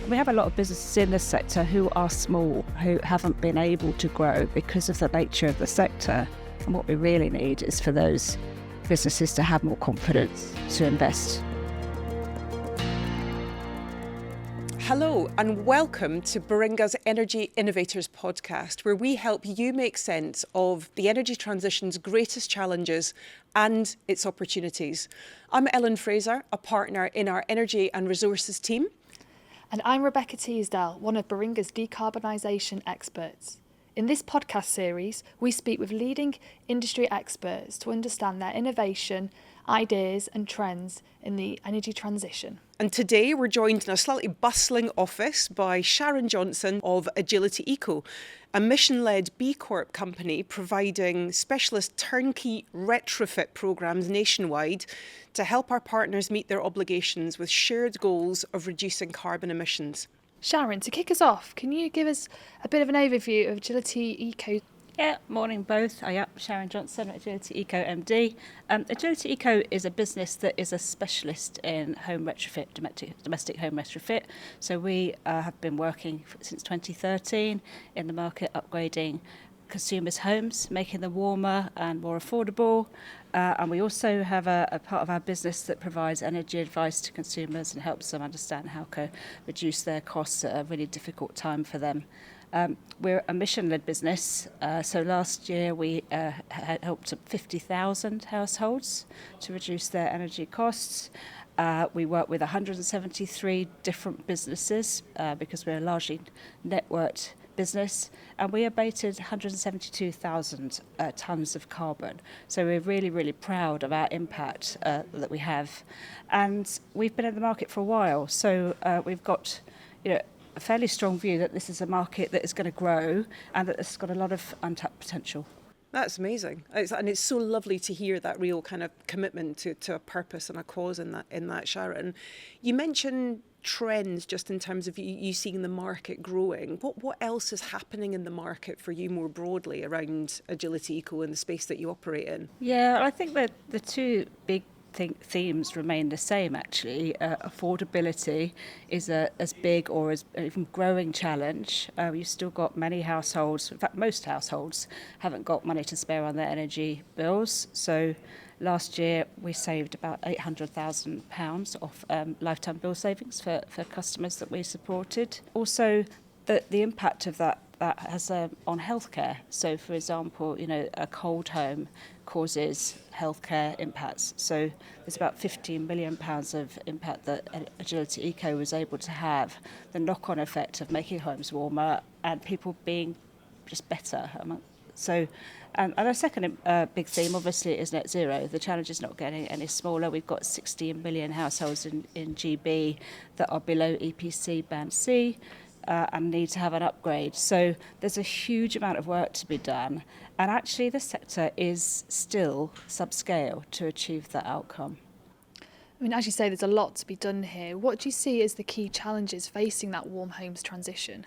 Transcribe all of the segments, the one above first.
We have a lot of businesses in this sector who are small, who haven't been able to grow because of the nature of the sector. And what we really need is for those businesses to have more confidence to invest. Hello and welcome to Baringa's Energy Innovators podcast, where we help you make sense of the energy transition's greatest challenges and its opportunities. I'm Ellen Fraser, a partner in our Energy and Resources team. And I'm Rebecca Teasdale, one of Baringa's decarbonisation experts. In this podcast series, we speak with leading industry experts to understand their innovation, ideas and trends in the energy transition. And today we're joined in a slightly bustling office by Sharon Johnson of AgilityEco, a mission-led B Corp company providing specialist turnkey retrofit programmes nationwide to help our partners meet their obligations with shared goals of reducing carbon emissions. Sharon, to kick us off, can you give us a bit of an overview of AgilityEco? Yeah, morning both. I'm Sharon Johnson at AgilityEco MD. AgilityEco is a business that is a specialist in home retrofit, domestic home retrofit. So we have been working since 2013 in the market upgrading consumers' homes, making them warmer and more affordable. And we also have a part of our business that provides energy advice to consumers and helps them understand how to reduce their costs at a really difficult time for them. We're a mission-led business, so last year we had helped 50,000 households to reduce their energy costs. We work with 173 different businesses because we're a largely networked business, and we abated 172,000 tonnes of carbon. So we're really, really proud of our impact that we have. And we've been in the market for a while, so we've got, a fairly strong view that this is a market that is going to grow and that it's got a lot of untapped potential. That's amazing. And it's so lovely to hear that real kind of commitment to a purpose and a cause in that, Sharon. You mentioned trends just in terms of you seeing the market growing. What else is happening in the market for you more broadly around AgilityEco and the space that you operate in? Yeah, I think that the two big themes remain the same actually. Affordability is as big or as even growing challenge. You've still got many households, in fact most households, haven't got money to spare on their energy bills. So last year we saved about £800,000 off lifetime bill savings for customers that we supported. Also the impact of that has on healthcare. So for example, a cold home causes healthcare impacts. So there's about £15 million of impact that AgilityEco was able to have, the knock-on effect of making homes warmer and people being just better. So, and a second big theme obviously is net zero. The challenge is not getting any smaller. We've got 16 million households in GB that are below EPC band C, and need to have an upgrade. So there's a huge amount of work to be done. And actually the sector is still subscale to achieve that outcome. I mean, as you say, there's a lot to be done here. What do you see as the key challenges facing that warm homes transition?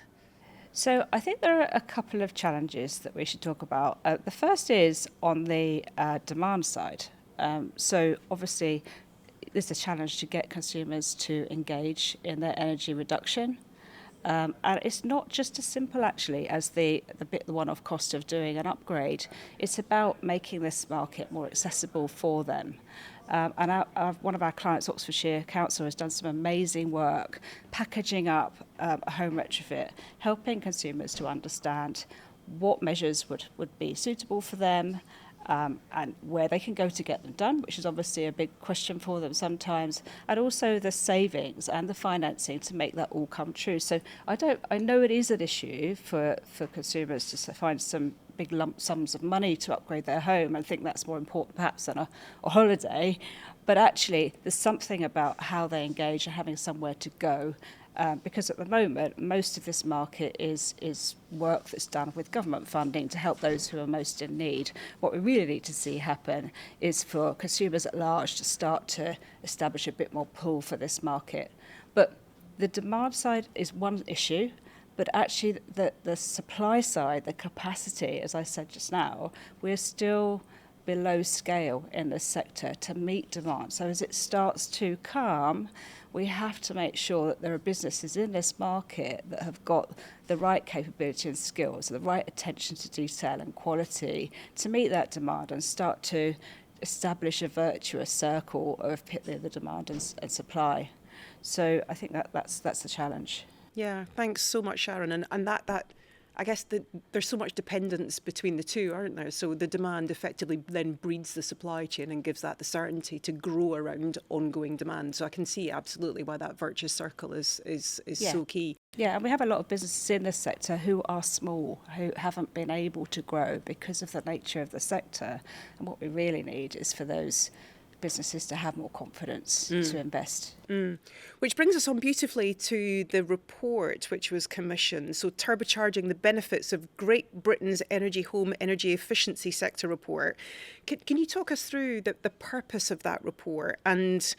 So I think there are a couple of challenges that we should talk about. The first is on the demand side. So obviously there's a challenge to get consumers to engage in their energy reduction. And it's not just as simple actually as the one-off cost of doing an upgrade. It's about making this market more accessible for them. And one of our clients, Oxfordshire Council, has done some amazing work packaging up a home retrofit, helping consumers to understand what measures would be suitable for them, and where they can go to get them done, which is obviously a big question for them sometimes, and also the savings and the financing to make that all come true. So I know it is an issue for consumers to find some big lump sums of money to upgrade their home. I think that's more important perhaps than a holiday, but actually there's something about how they engage and having somewhere to go. Because at the moment, most of this market is work that's done with government funding to help those who are most in need. What we really need to see happen is for consumers at large to start to establish a bit more pull for this market. But the demand side is one issue, but actually the supply side, the capacity, as I said just now, we're still below scale in this sector to meet demand. So as it starts to calm, we have to make sure that there are businesses in this market that have got the right capability and skills, the right attention to detail and quality to meet that demand and start to establish a virtuous circle of the demand and supply. So I think that's the challenge. Yeah, thanks so much, Sharon. And that I guess there's so much dependence between the two, aren't there? So the demand effectively then breeds the supply chain and gives that the certainty to grow around ongoing demand. So I can see absolutely why that virtuous circle is so key. Yeah, and we have a lot of businesses in this sector who are small, who haven't been able to grow because of the nature of the sector. And what we really need is for those businesses to have more confidence to invest. Which brings us on beautifully to the report which was commissioned. So Turbocharging the Benefits of Great Britain's Home Energy Efficiency Sector report. Can you talk us through the purpose of that report? And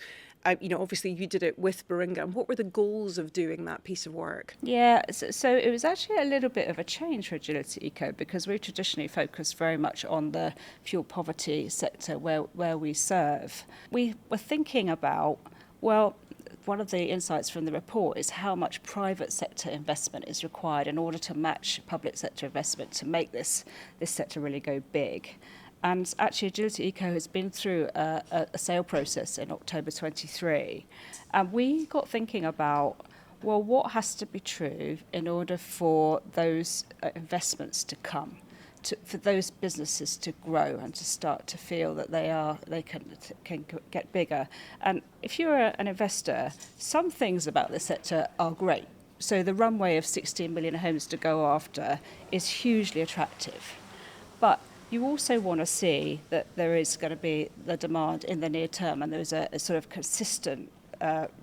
obviously you did it with Baringa. And what were the goals of doing that piece of work? Yeah, so it was actually a little bit of a change for AgilityEco because we traditionally focused very much on the fuel poverty sector where we serve. We were thinking about, well, one of the insights from the report is how much private sector investment is required in order to match public sector investment to make this sector really go big. And actually, AgilityEco has been through a sale process in October 23. And we got thinking about, well, what has to be true in order for those investments to come, for those businesses to grow and to start to feel that they can get bigger. And if you're an investor, some things about this sector are great. So the runway of 16 million homes to go after is hugely attractive. But you also want to see that there is going to be the demand in the near term and there's a sort of consistent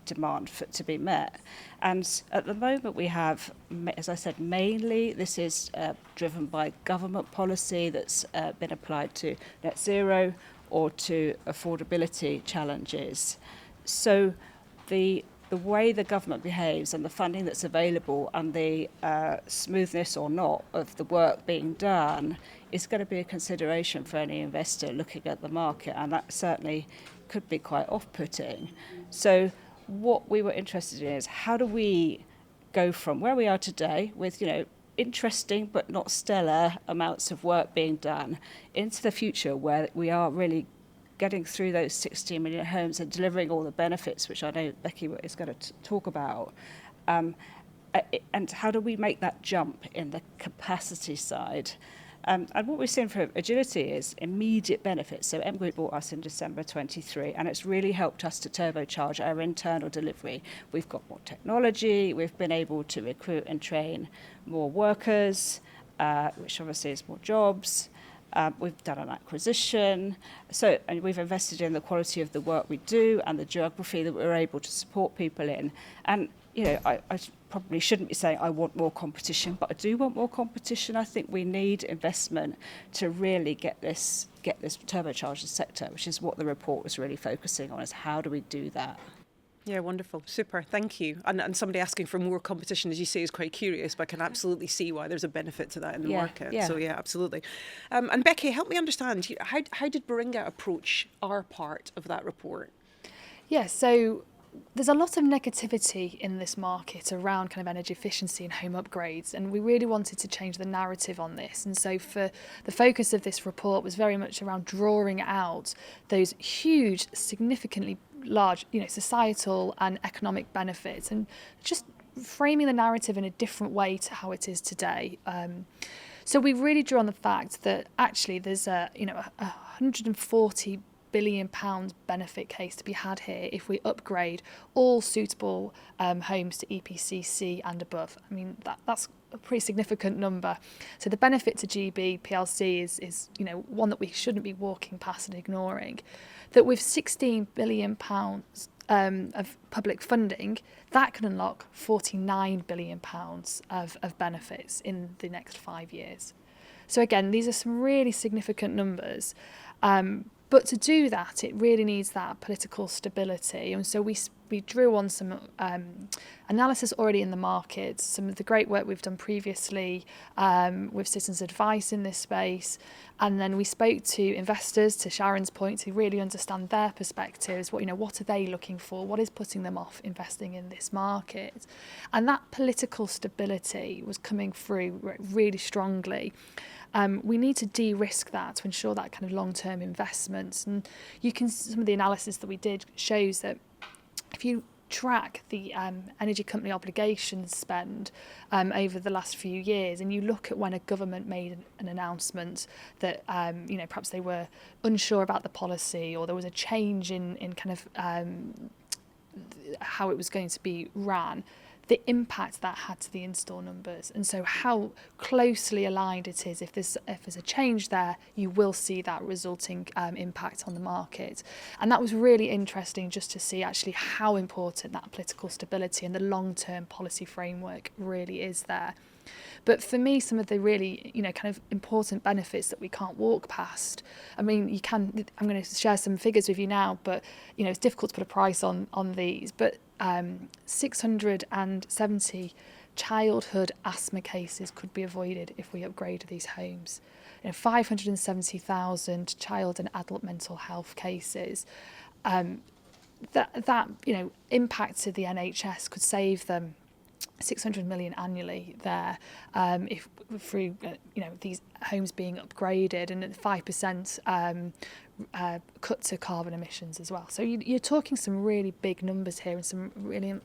demand to be met. And at the moment we have, as I said, mainly this is driven by government policy that's been applied to net zero or to affordability challenges. So the way the government behaves and the funding that's available and the smoothness or not of the work being done is going to be a consideration for any investor looking at the market, and that certainly could be quite off-putting. So what we were interested in is how do we go from where we are today with, interesting but not stellar amounts of work being done into the future where we are really getting through those 16 million homes and delivering all the benefits, which I know Becky is going to talk about. And how do we make that jump in the capacity side? And what we've seen for Agility is immediate benefits. So M Group bought us in December 23, and it's really helped us to turbocharge our internal delivery. We've got more technology, we've been able to recruit and train more workers, which obviously is more jobs. We've done an acquisition, and we've invested in the quality of the work we do and the geography that we're able to support people in. And I probably shouldn't be saying I want more competition, but I do want more competition. I think we need investment to really get this turbocharged sector, which is what the report was really focusing on, is how do we do that? Yeah, wonderful. Super. Thank you. And somebody asking for more competition, as you say, is quite curious, but I can absolutely see why there's a benefit to that in the market. Yeah. So, yeah, absolutely. And Becky, help me understand, how did Baringa approach our part of that report? Yeah, so there's a lot of negativity in this market around kind of energy efficiency and home upgrades, and we really wanted to change the narrative on this. And so for the focus of this report was very much around drawing out those huge, significantly large, societal and economic benefits, and just framing the narrative in a different way to how it is today. So we really drew on the fact that actually there's a £140 billion benefit case to be had here if we upgrade all suitable homes to EPC-C and above. I mean, that's a pretty significant number. So the benefit to GB PLC is one that we shouldn't be walking past and ignoring. That with £16 billion of public funding, that can unlock £49 billion of benefits in the next 5 years. So again, these are some really significant numbers. But to do that, it really needs that political stability. And so we drew on some analysis already in the market, some of the great work we've done previously with citizens' advice in this space. And then we spoke to investors, to Sharon's point, to really understand their perspectives. What are they looking for? What is putting them off investing in this market? And that political stability was coming through really strongly. We need to de-risk that to ensure that kind of long-term investments. And some of the analysis that we did shows that if you track the energy company obligations spend over the last few years, and you look at when a government made an announcement that perhaps they were unsure about the policy, or there was a change in kind of how it was going to be ran, the impact that had to the install numbers. And so how closely aligned it is. If there's a change there, you will see that resulting impact on the market. And that was really interesting, just to see actually how important that political stability and the long-term policy framework really is there. But for me, some of the really, kind of important benefits that we can't walk past. I mean, I'm going to share some figures with you now, but it's difficult to put a price on these. But 670 childhood asthma cases could be avoided if we upgraded these homes. 570,000 child and adult mental health cases. That impact to the NHS could save them 600 million annually there, if through these homes being upgraded, and 5% cut to carbon emissions as well. So you're talking some really big numbers here, and some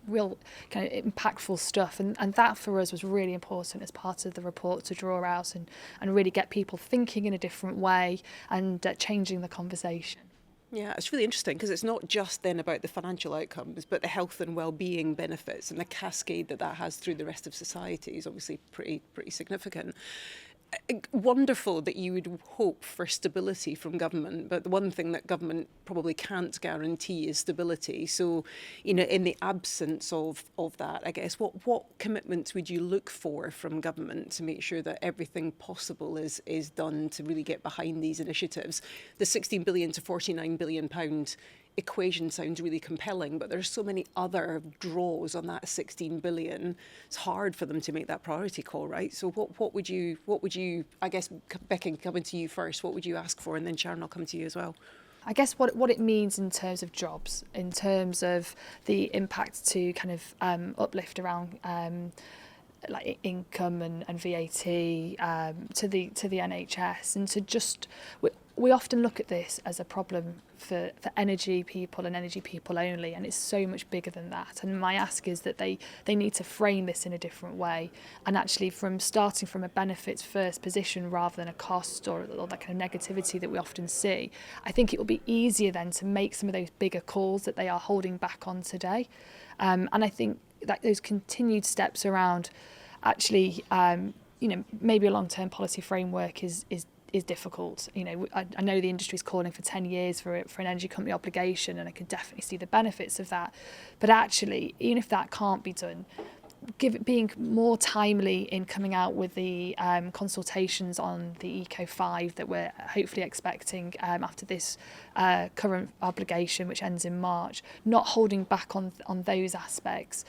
real kind of impactful stuff, and that for us was really important as part of the report, to draw out and really get people thinking in a different way and changing the conversation. Yeah, it's really interesting, because it's not just then about the financial outcomes, but the health and well-being benefits, and the cascade that has through the rest of society is obviously pretty significant. Wonderful that you would hope for stability from government, but the one thing that government probably can't guarantee is stability. So, in the absence of that, I guess, what commitments would you look for from government to make sure that everything possible is done to really get behind these initiatives? The 16 billion to 49 billion pound equation sounds really compelling, but there's so many other draws on that 16 billion. It's hard for them to make that priority call, right? So what would you, I guess, Becky, coming to you first, what would you ask for? And then Sharon, I'll come to you as well. I guess what it means in terms of jobs, in terms of the impact to kind of uplift around like income and VAT to the NHS, and to just we often look at this as a problem for energy people and energy people only, and it's so much bigger than that. And my ask is that they need to frame this in a different way, and actually starting from a benefits first position rather than a cost or that kind of negativity that we often see. I think it will be easier then to make some of those bigger calls that they are holding back on today. And I think that those continued steps around actually, maybe a long-term policy framework is difficult. I know the industry is calling for 10 years for an energy company obligation, and I can definitely see the benefits of that. But actually, even if that can't be done, being more timely in coming out with the consultations on the Eco 5 that we're hopefully expecting after this current obligation, which ends in March, not holding back on those aspects,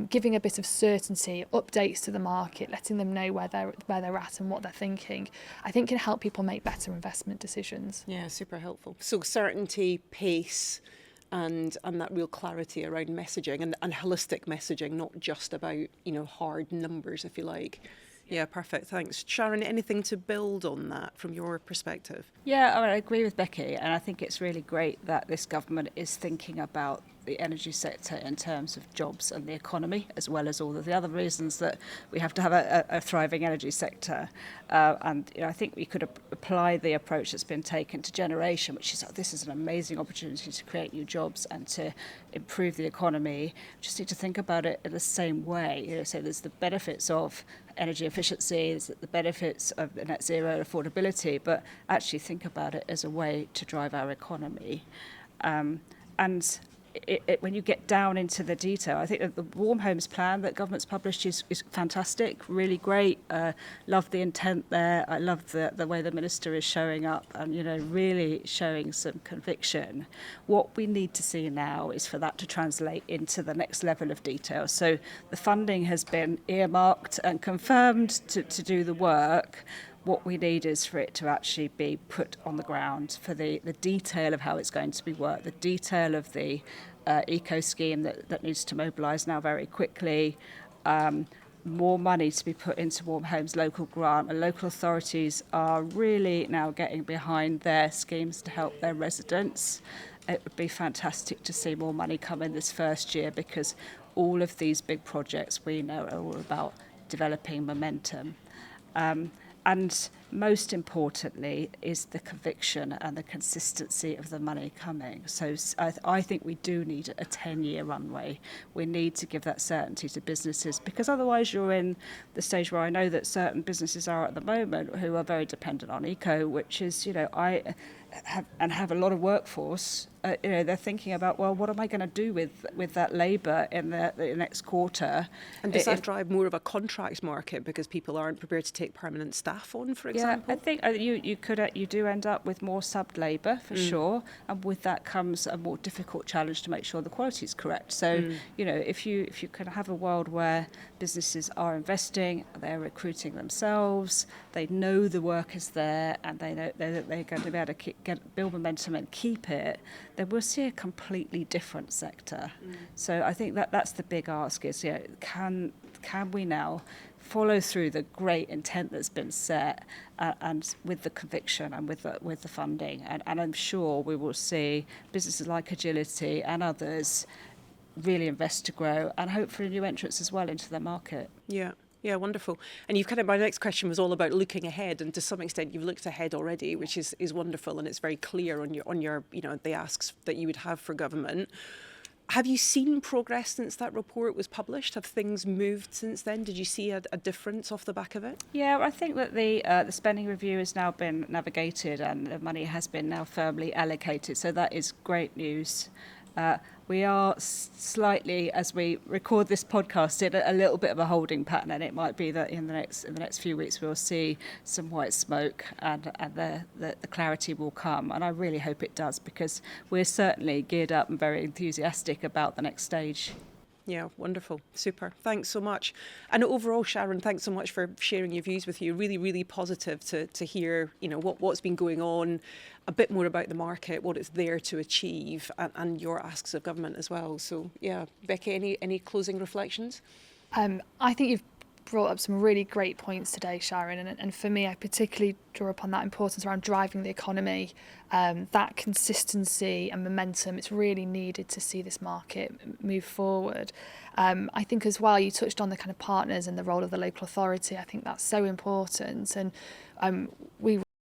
giving a bit of certainty, updates to the market, letting them know where they're at and what they're thinking, I think can help people make better investment decisions. Yeah, super helpful. So certainty, pace, and that real clarity around messaging and holistic messaging, not just about, hard numbers, if you like. Yeah, perfect. Thanks. Sharon, anything to build on that from your perspective? Yeah, I agree with Becky, and I think it's really great that this government is thinking about the energy sector in terms of jobs and the economy, as well as all of the other reasons that we have to have a thriving energy sector. And I think we could apply the approach that's been taken to generation, which is this is an amazing opportunity to create new jobs and to improve the economy. We just need to think about it in the same way. So there's the benefits of energy efficiency, there's the benefits of net zero affordability, but actually think about it as a way to drive our economy. And when you get down into the detail, I think that the Warm Homes Plan that government's published is fantastic, really great. Love the intent there. I love the way the minister is showing up and, really showing some conviction. What we need to see now is for that to translate into the next level of detail. So the funding has been earmarked and confirmed to do the work. What we need is for it to actually be put on the ground, for the detail of how it's going to be worked, the detail of the eco scheme that needs to mobilise now very quickly, more money to be put into Warm Homes local grant. And local authorities are really now getting behind their schemes to help their residents. It would be fantastic to see more money come in this first year, because all of these big projects we know are all about developing momentum. And most importantly is the conviction and the consistency of the money coming. So I think we do need a 10-year runway. We need to give that certainty to businesses, because otherwise you're in the stage where I know that certain businesses are at the moment who are very dependent on eco, which is, I have a lot of workforce. They're thinking about, well, what am I going to do with that labour in the next quarter? And does that drive more of a contract market because people aren't prepared to take permanent staff on, for example? Yeah, I think you do end up with more subbed labour for sure, and with that comes a more difficult challenge to make sure the quality is correct. So if you can have a world where businesses are investing, they're recruiting themselves, they know the work is there, and they know that they're going to be able to build momentum and keep it, then we'll see a completely different sector. So I think that's the big ask is, can we now follow through the great intent that's been set and with the conviction and with the funding, and I'm sure we will see businesses like Agility and others really invest to grow, and hopefully new entrants as well into the market. Yeah, wonderful. And my next question was all about looking ahead, and to some extent you've looked ahead already, which is wonderful, and it's very clear on your the asks that you would have for government. Have you seen progress since that report was published? Have things moved since then? Did you see a difference off the back of it? Yeah, I think that the spending review has now been navigated and the money has been now firmly allocated, so that is great news. We are slightly, as we record this podcast, in a little bit of a holding pattern, and it might be that in the next few weeks we'll see some white smoke and the clarity will come. And I really hope it does, because we're certainly geared up and very enthusiastic about the next stage. Yeah, wonderful. Super. Thanks so much. And overall, Sharon, thanks so much for sharing your views with you. Really, really positive to hear, what's been going on, a bit more about the market, what it's there to achieve, and your asks of government as well. So, yeah, Becky, any closing reflections? I think you've brought up some really great points today, Sharon, and for me I particularly draw upon that importance around driving the economy, that consistency and momentum. It's really needed to see this market move forward. I think as well you touched on the kind of partners and the role of the local authority. I think that's so important, and we